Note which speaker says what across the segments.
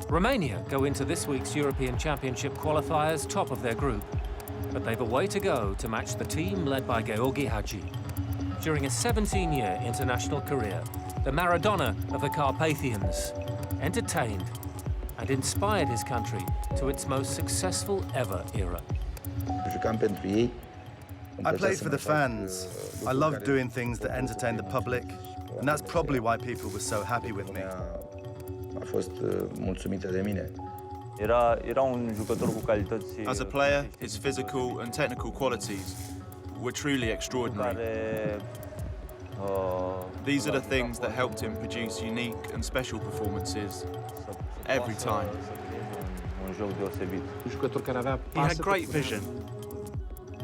Speaker 1: Romania go into this week's European Championship qualifiers top of their group, but they've a way to go to match the team led by Gheorghe Hagi. During a 17-year international career, the Maradona of the Carpathians entertained and inspired his country to its most successful ever era.
Speaker 2: I played for the fans. I loved doing things that entertained the public, and that's probably why people were so happy with me.
Speaker 3: As a player, his physical and technical qualities were truly extraordinary. These are the things that helped him produce unique and special performances every time.
Speaker 4: He had great vision.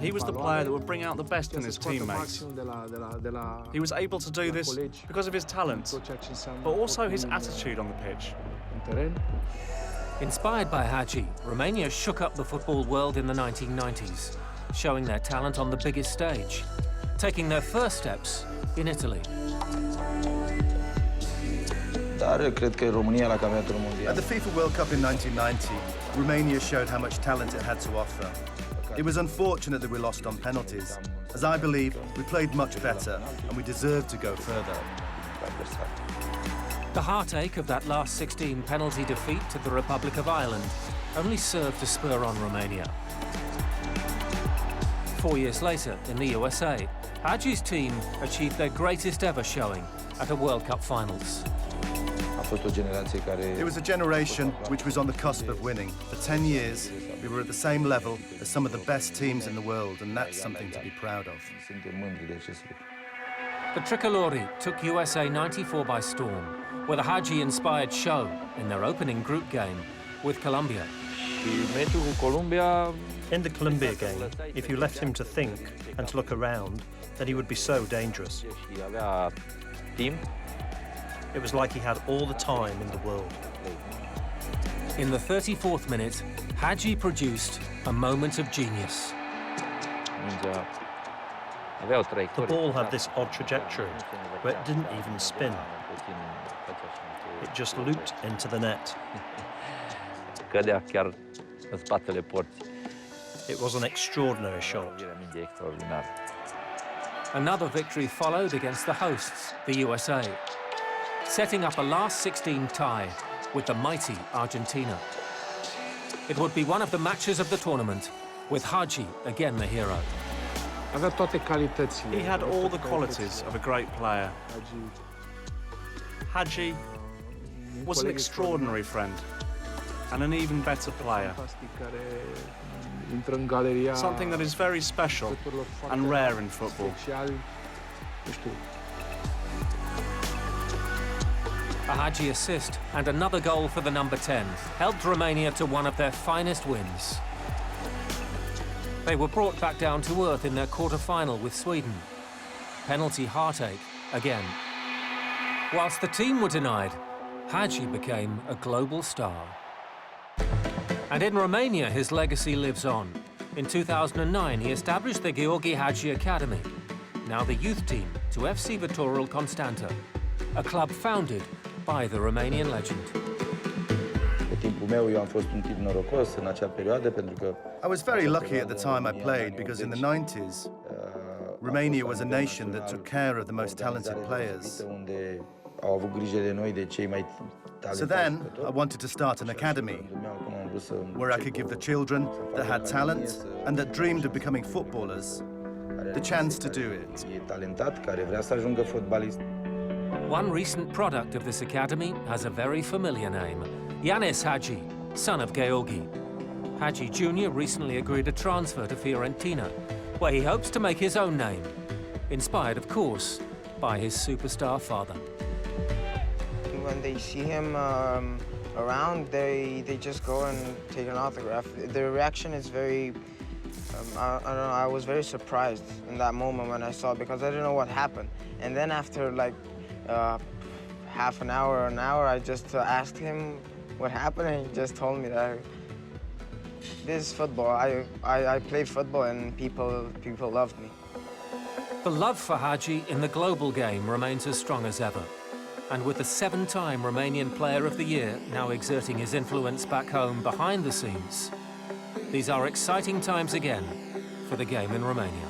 Speaker 4: He was the player that would bring out the best in his teammates. He was able to do this because of his talent, but also his attitude on the pitch.
Speaker 1: Inspired by Hagi, Romania shook up the football world in the 1990s, showing their talent on the biggest stage, taking their first steps in Italy.
Speaker 2: At the FIFA World Cup in 1990, Romania showed how much talent it had to offer. It was unfortunate that we lost on penalties, as I believe we played much better and we deserved to go further.
Speaker 1: The heartache of that last 16 penalty defeat to the Republic of Ireland only served to spur on Romania. 4 years later, in the USA, Hagi's team achieved their greatest ever showing at a World Cup finals.
Speaker 2: It was a generation which was on the cusp of winning. For 10 years, we were at the same level as some of the best teams in the world, and that's something to be proud of.
Speaker 1: The Tricolori took USA 94 by storm, with a Hagi-inspired show in their opening group game with Colombia.
Speaker 5: In the Colombia game, if you left him to think and to look around, then he would be so dangerous. It was like he had all the time in the world.
Speaker 1: In the 34th minute, Hagi produced a moment of genius.
Speaker 5: The ball had this odd trajectory, where it didn't even spin. It just looped into the net. It was an extraordinary shot.
Speaker 1: Another victory followed against the hosts, the USA, setting up a last 16 tie with the mighty Argentina. It would be one of the matches of the tournament, with Hagi again the hero.
Speaker 4: He had all the qualities of a great player. Hagi was an extraordinary friend and an even better player. Something that is very special and rare in football.
Speaker 1: A Hagi assist and another goal for the number 10 helped Romania to one of their finest wins. They were brought back down to earth in their quarter-final with Sweden. Penalty heartache again. Whilst the team were denied, Hagi became a global star. And in Romania, his legacy lives on. In 2009, he established the Gheorghe Hagi Academy, now the youth team to FC Viitorul Constanta, a club founded by the Romanian legend.
Speaker 2: I was very lucky at the time I played because in the 90s, Romania was a nation that took care of the most talented players. So then, I wanted to start an academy where I could give the children that had talent and that dreamed of becoming footballers the chance to do it.
Speaker 1: One recent product of this academy has a very familiar name, Yanis Hagi, son of Gheorghe. Hagi Jr. recently agreed a transfer to Fiorentina, where he hopes to make his own name, inspired, of course, by his superstar father.
Speaker 6: When they see him around, they just go and take an autograph. The reaction is very, I don't know, I was very surprised in that moment when I saw it because I didn't know what happened. And then after like half an hour or an hour, I just asked him what happened, and he just told me that this is football. I play football and people loved me.
Speaker 1: The love for Hagi in the global game remains as strong as ever. And with the 7-time Romanian Player of the Year now exerting his influence back home behind the scenes, these are exciting times again for the game in Romania.